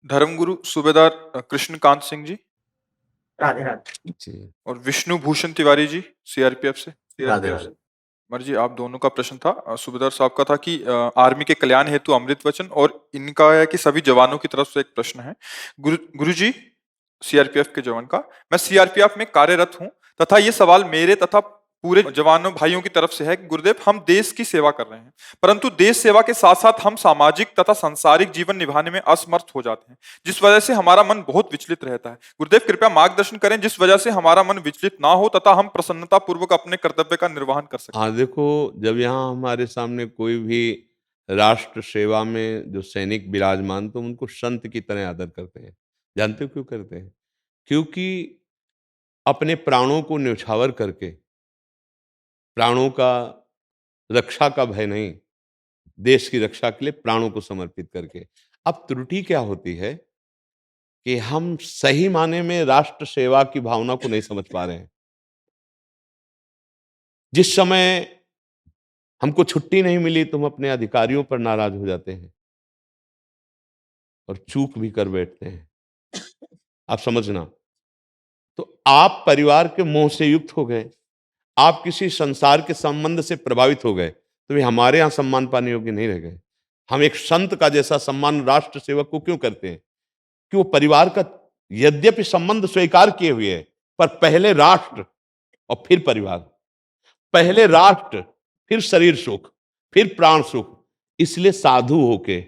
धर्मगुरु सूबेदार कृष्णकांत सिंह जी राधे राधे जी, और विष्णु भूषण तिवारी जी सीआरपीएफ से। राधे राधे। मर जी, आप दोनों का प्रश्न था सूबेदार साहब का था कि आर्मी के कल्याण हेतु अमृत वचन, और इनका है कि सभी जवानों की तरफ से एक प्रश्न है। गुरु जी, सीआरपीएफ के जवान का, मैं सीआरपीएफ में कार्यरत हूं तथा ये सवाल मेरे तथा पूरे जवानों भाइयों की तरफ से है कि गुरुदेव, हम देश की सेवा कर रहे हैं, परंतु देश सेवा के साथ साथ हम सामाजिक तथा सांसारिक जीवन निभाने में असमर्थ हो जाते हैं, जिस वजह से हमारा मन बहुत विचलित रहता है। गुरुदेव, कृपया मार्गदर्शन करें जिस वजह से हमारा मन विचलित ना हो तथा हम प्रसन्नता पूर्वक अपने कर्तव्य का निर्वहन कर सकें। हाँ, देखो, जब यहाँ हमारे सामने कोई भी राष्ट्र सेवा में जो सैनिक विराजमान, तो उनको संत की तरह आदर करते हैं। जानते हो क्यों करते हैं? क्योंकि अपने प्राणों को न्यौछावर करके, प्राणों का रक्षा का भय नहीं, देश की रक्षा के लिए प्राणों को समर्पित करके। अब त्रुटि क्या होती है कि हम सही माने में राष्ट्र सेवा की भावना को नहीं समझ पा रहे हैं। जिस समय हमको छुट्टी नहीं मिली तो हम अपने अधिकारियों पर नाराज हो जाते हैं और चूक भी कर बैठते हैं। आप समझना, तो आप परिवार के मोह से युक्त हो गए, आप किसी संसार के संबंध से प्रभावित हो गए, तो वे हमारे यहाँ सम्मान पाने योग्य नहीं रह गए। हम एक संत का जैसा सम्मान राष्ट्र सेवक को क्यों करते हैं? कि वो परिवार का यद्यपि संबंध स्वीकार किए हुए है, पर पहले राष्ट्र और फिर परिवार, पहले राष्ट्र फिर शरीर सुख, फिर प्राण सुख। इसलिए साधु होके,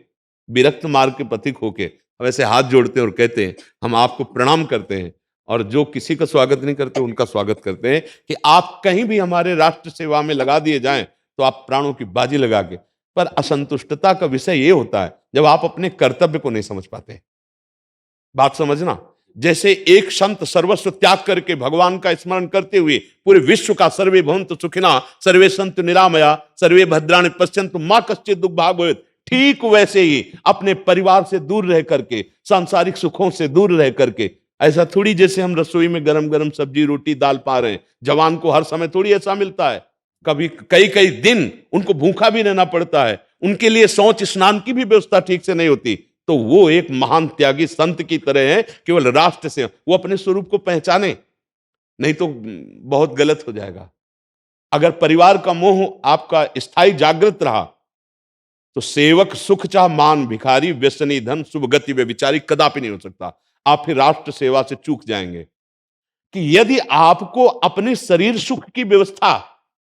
विरक्त मार्ग के पथिक होके वैसे हाथ जोड़ते हैं और कहते हैं, हम आपको प्रणाम करते हैं, और जो किसी का स्वागत नहीं करते उनका स्वागत करते हैं कि आप कहीं भी हमारे राष्ट्र सेवा में लगा दिए जाएं तो आप प्राणों की बाजी लगा के। पर असंतुष्टता का विषय ये होता है जब आप अपने कर्तव्य को नहीं समझ पाते। बात समझना, जैसे एक संत सर्वस्व त्याग करके भगवान का स्मरण करते हुए पूरे विश्व का सर्वे भवन्तु सुखिनः सर्वे सन्तु निरामया सर्वे भद्राणि पश्यन्तु मा कश्चित् दुःख भाग् भवेत्, ठीक वैसे ही अपने परिवार से दूर रह करके, सांसारिक सुखों से दूर रह करके, ऐसा थोड़ी जैसे हम रसोई में गरम गरम सब्जी रोटी दाल पा रहे हैं, जवान को हर समय थोड़ी ऐसा मिलता है। कभी कई कई दिन उनको भूखा भी रहना पड़ता है, उनके लिए शौच स्नान की भी व्यवस्था ठीक से नहीं होती। तो वो एक महान त्यागी संत की तरह है, केवल राष्ट्र से वो अपने स्वरूप को पहचाने, नहीं तो बहुत गलत हो जाएगा। अगर परिवार का मोह आपका स्थायी जागृत रहा तो सेवक सुख चाह मान भिखारी व्यसनी धन शुभ गति वे विचारी कदापि नहीं हो सकता। आप फिर राष्ट्र सेवा से चूक जाएंगे। कि यदि आपको अपने शरीर सुख की व्यवस्था,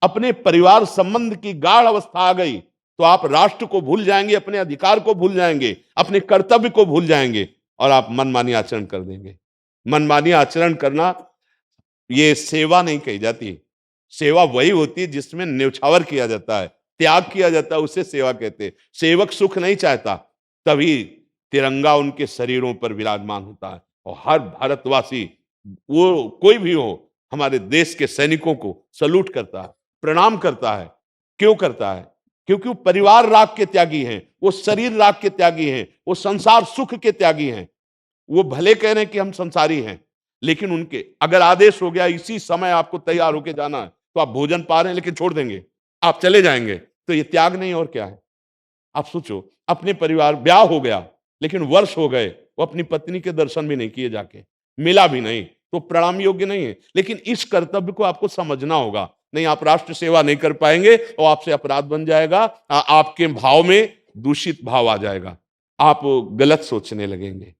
अपने परिवार संबंध की गाढ़ अवस्था आ गई, तो आप राष्ट्र को भूल जाएंगे, अपने अधिकार को भूल जाएंगे, अपने कर्तव्य को भूल जाएंगे और आप मनमानी आचरण कर देंगे। मनमानी आचरण करना ये सेवा नहीं कही जाती। सेवा वही होती है जिसमें न्यौछावर किया जाता है, त्याग किया जाता है, उसे सेवा कहते हैं। सेवक सुख नहीं चाहता, तभी तिरंगा उनके शरीरों पर विराजमान होता है और हर भारतवासी, वो कोई भी हो, हमारे देश के सैनिकों को सलूट करता है, प्रणाम करता है। क्यों करता है? क्योंकि वो परिवार राग के त्यागी हैं, वो शरीर राग के त्यागी हैं, वो संसार सुख के त्यागी हैं। वो भले कह रहे हैं कि हम संसारी हैं, लेकिन उनके अगर आदेश हो गया इसी समय आपको तैयार होके जाना है, तो आप भोजन पा रहे हैं लेकिन छोड़ देंगे, आप चले जाएंगे, तो ये त्याग नहीं और क्या है? आप सोचो, अपने परिवार, ब्याह हो गया लेकिन वर्ष हो गए, वो अपनी पत्नी के दर्शन भी नहीं किए, जाके मिला भी नहीं, तो प्रणाम योग्य नहीं है। लेकिन इस कर्तव्य को आपको समझना होगा, नहीं आप राष्ट्र सेवा नहीं कर पाएंगे और आपसे अपराध बन जाएगा, आपके भाव में दूषित भाव आ जाएगा, आप गलत सोचने लगेंगे।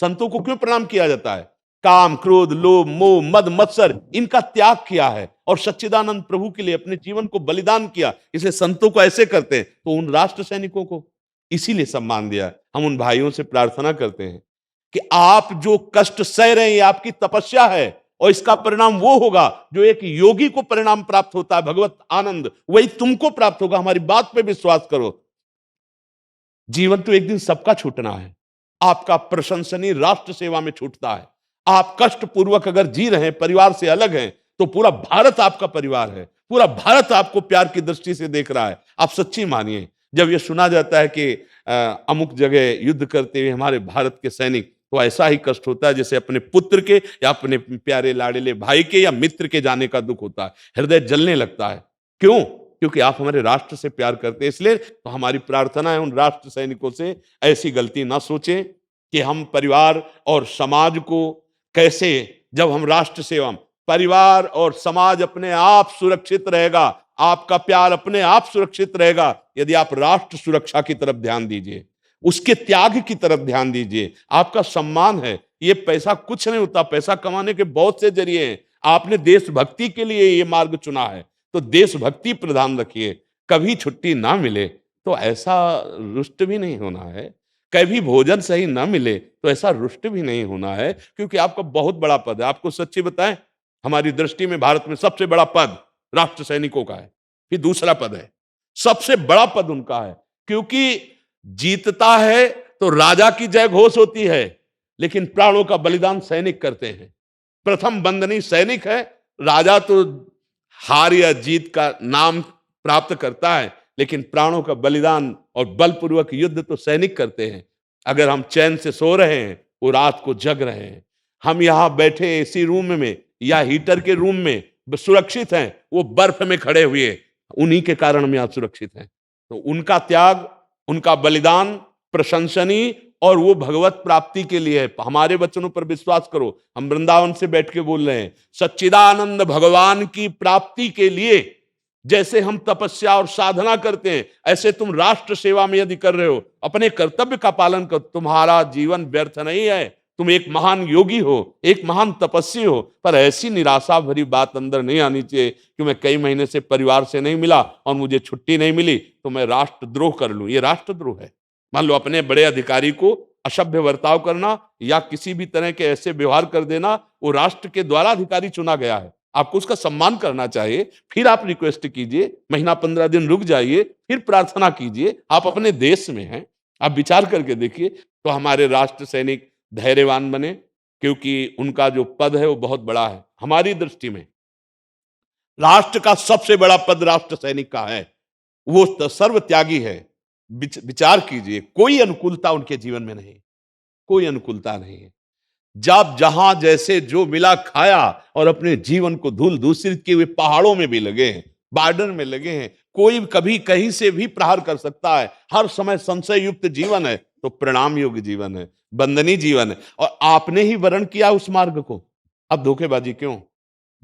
संतों को क्यों प्रणाम किया जाता है? काम क्रोध लोभ मोह मद मत्सर इनका त्याग किया है और सच्चिदानंद प्रभु के लिए अपने जीवन को बलिदान किया, इसलिए संतों को ऐसे करते हैं। तो उन राष्ट्र सैनिकों को इसीलिए सम्मान दिया। हम उन भाइयों से प्रार्थना करते हैं कि आप जो कष्ट सह रहे हैं ये आपकी तपस्या है और इसका परिणाम वो होगा जो एक योगी को परिणाम प्राप्त होता है, भगवत आनंद, वही तुमको प्राप्त होगा। हमारी बात पे विश्वास करो। जीवन तो एक दिन सबका छूटना है, आपका प्रशंसनीय राष्ट्र सेवा में छूटता है। आप कष्ट पूर्वक अगर जी रहे हैं, परिवार से अलग हैं, तो पूरा भारत आपका परिवार है, पूरा भारत आपको प्यार की दृष्टि से देख रहा है। आप सच्ची मानिए, जब यह सुना जाता है कि अमुक जगह युद्ध करते हुए हमारे भारत के सैनिक, तो ऐसा ही कष्ट होता है जैसे अपने पुत्र के या अपने प्यारे लाड़ेले भाई के या मित्र के जाने का दुख होता है, हृदय जलने लगता है। क्यों? क्योंकि आप हमारे राष्ट्र से प्यार करते हैं। इसलिए तो हमारी प्रार्थना है उन राष्ट्र सैनिकों से, ऐसी गलती ना सोचें, कि हम परिवार और समाज को कैसे, जब हम राष्ट्र सेवा, परिवार और समाज अपने आप सुरक्षित रहेगा, आपका प्यार अपने आप सुरक्षित रहेगा यदि आप राष्ट्र सुरक्षा की तरफ ध्यान दीजिए, उसके त्याग की तरफ ध्यान दीजिए। आपका सम्मान है, ये पैसा कुछ नहीं होता, पैसा कमाने के बहुत से जरिए हैं। आपने देशभक्ति के लिए ये मार्ग चुना है तो देशभक्ति प्रधान रखिए। कभी छुट्टी ना मिले तो ऐसा रुष्ट भी नहीं होना है, कभी भोजन सही ना मिले तो ऐसा रुष्ट भी नहीं होना है, क्योंकि आपका बहुत बड़ा पद है। आपको सच्ची बताएं, हमारी दृष्टि में भारत में सबसे बड़ा पद राष्ट्र सैनिकों का है, फिर दूसरा पद है, सबसे बड़ा पद उनका है। क्योंकि जीतता है तो राजा की जय घोष होती है, लेकिन प्राणों का बलिदान सैनिक करते हैं। प्रथम बंदनी सैनिक है। राजा तो हार या जीत का नाम प्राप्त करता है, लेकिन प्राणों का बलिदान और बलपूर्वक युद्ध तो सैनिक करते हैं। अगर हम चैन से सो रहे हैं, वो रात को जग रहे हैं। हम यहाँ बैठे एसी रूम में या हीटर के रूम में सुरक्षित हैं, वो बर्फ में खड़े हुए, उन्हीं के कारण हम यहाँ सुरक्षित हैं। तो उनका त्याग, उनका बलिदान प्रशंसनीय, और वो भगवत प्राप्ति के लिए है। हमारे वचनों पर विश्वास करो, हम वृंदावन से बैठ के बोल रहे हैं, सच्चिदानंद भगवान की प्राप्ति के लिए जैसे हम तपस्या और साधना करते हैं, ऐसे तुम राष्ट्र सेवा में यदि कर रहे हो, अपने कर्तव्य का पालन करो, तुम्हारा जीवन व्यर्थ नहीं है। तुम एक महान योगी हो, एक महान तपस्वी हो, पर ऐसी निराशा भरी बात अंदर नहीं आनी चाहिए कि मैं कई महीने से परिवार से नहीं मिला और मुझे छुट्टी नहीं मिली तो मैं राष्ट्रद्रोह कर लूं। ये राष्ट्रद्रोह है। मान लो अपने बड़े अधिकारी को असभ्य बर्ताव करना या किसी भी तरह के ऐसे व्यवहार कर देना, वो राष्ट्र के द्वारा अधिकारी चुना गया है, आपको उसका सम्मान करना चाहिए। फिर आप रिक्वेस्ट कीजिए, महीना 15 दिन रुक जाइए, फिर प्रार्थना कीजिए। आप अपने देश में हैं, आप विचार करके देखिए। तो हमारे राष्ट्र सैनिक धैर्यवान बने, क्योंकि उनका जो पद है वो बहुत बड़ा है। हमारी दृष्टि में राष्ट्र का सबसे बड़ा पद राष्ट्र सैनिक का है, वो तो सर्व त्यागी है। विचार कीजिए, कोई अनुकूलता उनके जीवन में नहीं, कोई अनुकूलता नहीं है। जब जहां जैसे जो मिला खाया और अपने जीवन को धूल दूषित किए हुए पहाड़ों में भी लगे हैं, बॉर्डर में लगे हैं। कोई कभी कहीं से भी प्रहार कर सकता है, हर समय संशय युक्त जीवन है। तो प्रणाम योग्य जीवन है, बंदनीय जीवन है, और आपने ही वर्ण किया उस मार्ग को। अब धोखेबाजी क्यों?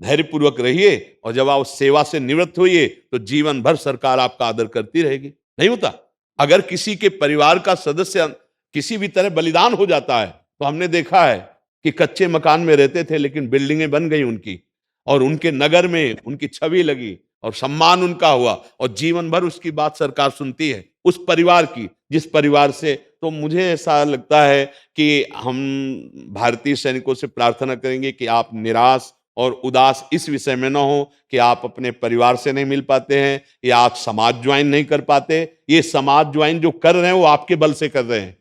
धैर्यपूर्वक रहिए, और जब आप सेवा से निवृत्त होइए तो जीवन भर सरकार आपका आदर करती रहेगी। नहीं होता? अगर किसी के परिवार का सदस्य किसी भी तरह बलिदान हो जाता है, तो हमने देखा है कि कच्चे मकान में रहते थे लेकिन बिल्डिंगें बन गई उनकी, और उनके नगर में उनकी छवि लगी और सम्मान उनका हुआ, और जीवन भर उसकी बात सरकार सुनती है, उस परिवार की जिस परिवार से। तो मुझे ऐसा लगता है कि हम भारतीय सैनिकों से प्रार्थना करेंगे कि आप निराश और उदास इस विषय में ना हो कि आप अपने परिवार से नहीं मिल पाते हैं या आप समाज ज्वाइन नहीं कर पाते। ये समाज ज्वाइन जो कर रहे हैं वो आपके बल से कर रहे हैं।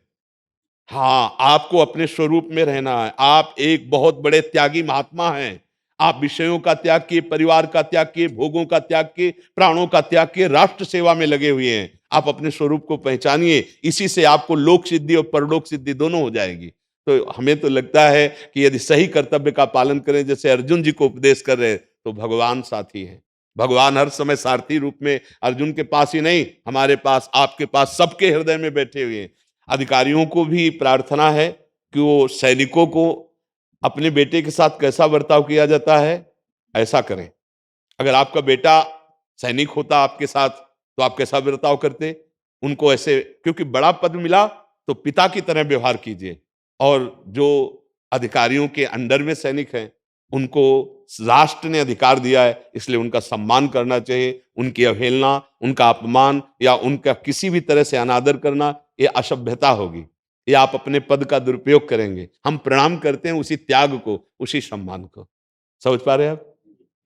हाँ, आपको अपने स्वरूप में रहना है। आप एक बहुत बड़े त्यागी महात्मा हैं। आप विषयों का त्याग किए, परिवार का त्याग किए, भोगों का त्याग किए, प्राणों का त्याग किए, राष्ट्र सेवा में लगे हुए हैं। आप अपने स्वरूप को पहचानिए, इसी से आपको लोक सिद्धि और परलोक सिद्धि दोनों हो जाएगी। तो हमें तो लगता है कि यदि सही कर्तव्य का पालन करें, जैसे अर्जुन जी को उपदेश कर रहे हैं, तो भगवान साथी है। भगवान हर समय सारथी रूप में अर्जुन के पास ही नहीं, हमारे पास, आपके पास, सबके हृदय में बैठे हुए हैं। अधिकारियों को भी प्रार्थना है कि वो सैनिकों को अपने बेटे के साथ कैसा बर्ताव किया जाता है ऐसा करें। अगर आपका बेटा सैनिक होता आपके साथ तो आप कैसा बर्ताव करते? उनको ऐसे, क्योंकि बड़ा पद मिला तो पिता की तरह व्यवहार कीजिए। और जो अधिकारियों के अंडर में सैनिक हैं, उनको राष्ट्र ने अधिकार दिया है, इसलिए उनका सम्मान करना चाहिए। उनकी अवहेलना, उनका अपमान या उनका किसी भी तरह से अनादर करना, ये असभ्यता होगी। ये आप अपने पद का दुरुपयोग करेंगे। हम प्रणाम करते हैं उसी त्याग को, उसी सम्मान को। समझ पा रहे हैं आप?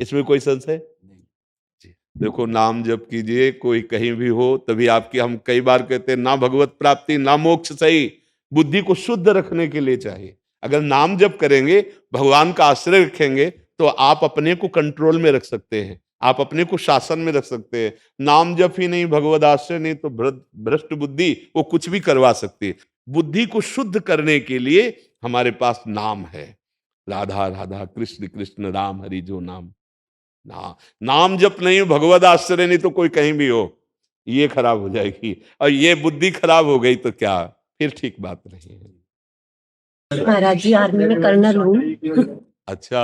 इसमें कोई संशय जी? देखो, नाम जप कीजिए, कोई कहीं भी हो, तभी आपकी, हम कई बार कहते हैं, ना भगवत प्राप्ति ना मोक्ष सही। बुद्धि को शुद्ध रखने के लिए चाहिए। अगर नाम जप करेंगे, भगवान का आश्रय रखेंगे, तो आप अपने को कंट्रोल में रख सकते हैं, आप अपने को शासन में रख सकते हैं। नाम जप ही नहीं, भगवत आश्रय नहीं, तो भ्रष्ट बुद्धि वो कुछ भी करवा सकती है। बुद्धि को शुद्ध करने के लिए हमारे पास नाम है। राधा राधा कृष्ण कृष्ण राम हरि जो नाम। नाम जप नहीं, भगवत आश्रय नहीं, तो कोई कहीं भी हो, ये खराब हो जाएगी। और ये बुद्धि खराब हो गई तो क्या, फिर ठीक बात नहीं है। महाराज जी आर्मी में कर्नल हूँ। अच्छा।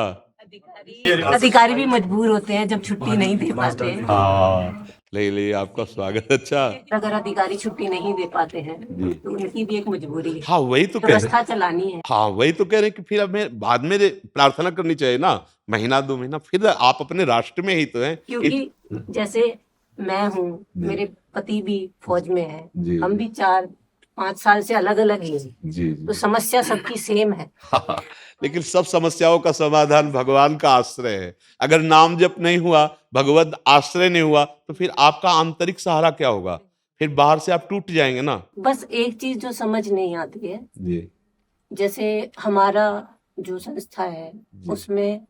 अधिकारी भी मजबूर होते हैं जब छुट्टी नहीं दे पाते हैं। हाँ, ले आपका स्वागत। अच्छा, अगर अधिकारी छुट्टी नहीं दे पाते हैं जी। तो उनकी भी एक मजबूरी है, हाँ वही तो कह रहे व्यवस्था चलानी है। हाँ वही तो कह रहे हैं कि फिर हमें बाद में प्रार्थना करनी चाहिए ना, महीना 2 महीना, फिर आप अपने राष्ट्र में ही तो हैं। क्योंकि जैसे मैं हूँ, मेरे पति भी फौज में है, जी, हम भी 4-5 साल से अलग अलग ही हैं, जी तो समस्या सबकी सेम है। लेकिन सब समस्याओं का समाधान भगवान का आश्रय है। अगर नाम जप नहीं हुआ, भगवत आश्रय नहीं हुआ, तो फिर आपका आंतरिक सहारा क्या होगा? फिर बाहर से आप टूट जाएंगे ना। बस एक चीज जो समझ नहीं आती है, जी, जैसे हमारा जो संस्था है जी। उसमें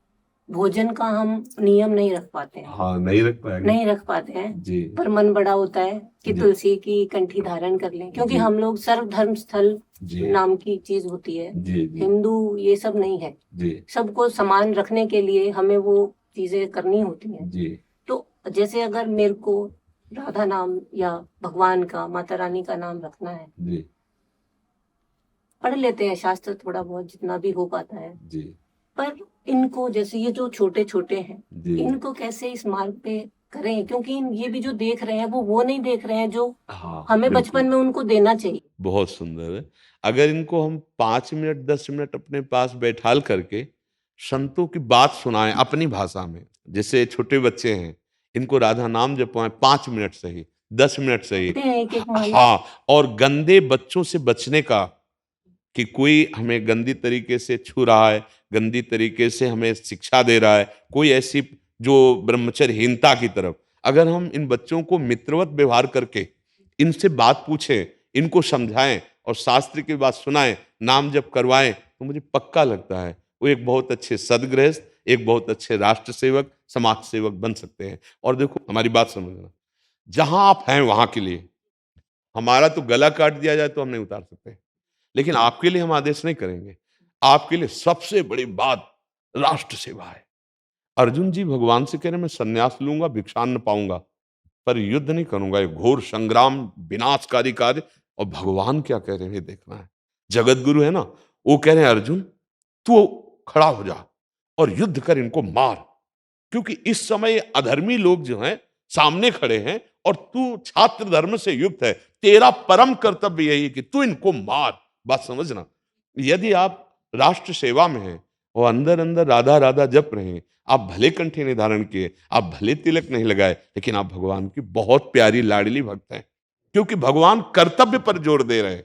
भोजन का हम नियम नहीं रख पाते हैं। हाँ नहीं रख पाएंगे। नहीं रख पाते हैं जी, पर मन बड़ा होता है कि जी। तुलसी की कंठी धारण कर लें, क्योंकि जी। हम लोग सर्व धर्म स्थल जी, नाम की चीज होती है। जी, जी, हिंदू ये सब नहीं है, जी, सबको समान रखने के लिए हमें वो चीजें करनी होती हैं। जी, तो जैसे अगर मेरे को राधा नाम या भगवान का, माता रानी का नाम रखना है, जी, पढ़ लेते हैं शास्त्र थोड़ा बहुत जितना भी हो पाता है, जी, पर इनको जैसे ये जो छोटे छोटे हैं, जी। इनको कैसे इस मार्ग पे करें, क्योंकि ये भी जो देख रहे हैं वो नहीं देख रहे हैं जो हाँ, हमें बिल्कुल। बचपन में उनको देना चाहिए। बहुत सुंदर है। अगर इनको हम 5 मिनट 10 मिनट अपने पास बैठाल करके संतों की बात सुनाएं अपनी भाषा में, जैसे छोटे बच्चे हैं, इनको राधा नाम जपवाएं 5 मिनट सही, 10 मिनट सही। कहते हैं एक माला। हाँ, और गंदे बच्चों से बचने का, कि कोई हमें गंदी तरीके से छू रहा है, गंदी तरीके से हमें शिक्षा दे रहा है, कोई ऐसी जो ब्रह्मचर्यहीनता की तरफ, अगर हम इन बच्चों को मित्रवत व्यवहार करके इनसे बात पूछें, इनको समझाएं और शास्त्र की बात सुनाएं, नाम जप करवाएं, तो मुझे पक्का लगता है वो एक बहुत अच्छे सदगृहस्थ, एक बहुत अच्छे राष्ट्र सेवक, समाज सेवक बन सकते हैं। और देखो हमारी बात समझना, जहां आप हैं वहां के लिए, हमारा तो गला काट दिया जाए तो हम नहीं उतार सकते, लेकिन आपके लिए हम आदेश नहीं करेंगे। आपके लिए सबसे बड़ी बात राष्ट्र सेवा है। अर्जुन जी भगवान से कह रहे मैं संन्यास लूंगा, भिक्षान्न पाऊंगा, पर युद्ध नहीं करूंगा, ये घोर संग्राम, विनाशकारी कार्य। और भगवान क्या कह रहे हैं ये देखना है। जगत गुरु है ना, वो कह रहे हैं अर्जुन तू खड़ा हो जा और युद्ध कर, इनको मार, क्योंकि इस समय अधर्मी लोग जो हैं सामने खड़े हैं और तू छात्र धर्म से युक्त है, तेरा परम कर्तव्य यही है कि तू इनको मार। बात समझना, यदि आप राष्ट्र सेवा में हैं और अंदर अंदर राधा राधा जप रहे हैं, आप भले कंठी नहीं धारण किए, आप भले तिलक नहीं लगाए, लेकिन आप भगवान की बहुत प्यारी लाडली भक्त हैं, क्योंकि भगवान कर्तव्य पर जोर दे रहे हैं।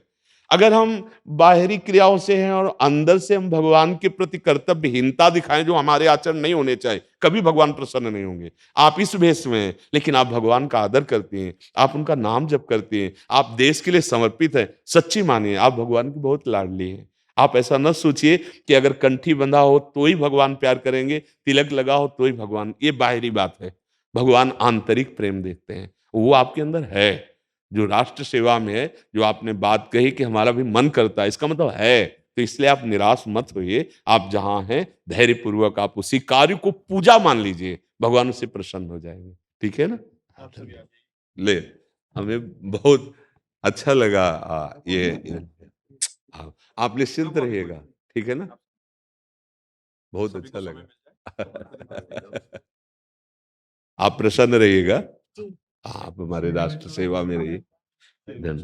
अगर हम बाहरी क्रियाओं से हैं और अंदर से हम भगवान के प्रति कर्तव्यहीनता दिखाएं जो हमारे आचरण नहीं होने चाहिए, कभी भगवान प्रसन्न नहीं होंगे। आप इस भेष में हैं लेकिन आप भगवान का आदर करती हैं, आप उनका नाम जप करती हैं, आप देश के लिए समर्पित हैं, सच्ची मानिए आप भगवान की बहुत लाडली हैं। आप ऐसा न सोचिए कि अगर कंठी बंधा हो तो ही भगवान प्यार करेंगे, तिलक लगा हो तो ही भगवान, ये बाहरी बात है। भगवान आंतरिक प्रेम देखते हैं, वो आपके अंदर है। जो राष्ट्र सेवा में है, जो आपने बात कही कि हमारा भी मन करता है, इसका मतलब है, तो इसलिए आप निराश मत होइए। आप जहां हैं धैर्यपूर्वक आप उसी कार्य को पूजा मान लीजिए, भगवान उससे प्रसन्न हो जाएंगे। ठीक है ना? ले, हमें बहुत अच्छा लगा ये हाँ, आप निश्चिंत रहिएगा, ठीक है ना? बहुत अच्छा लगा। आप प्रसन्न रहिएगा, आप हमारे राष्ट्र सेवा में रहिए। धन्यवाद।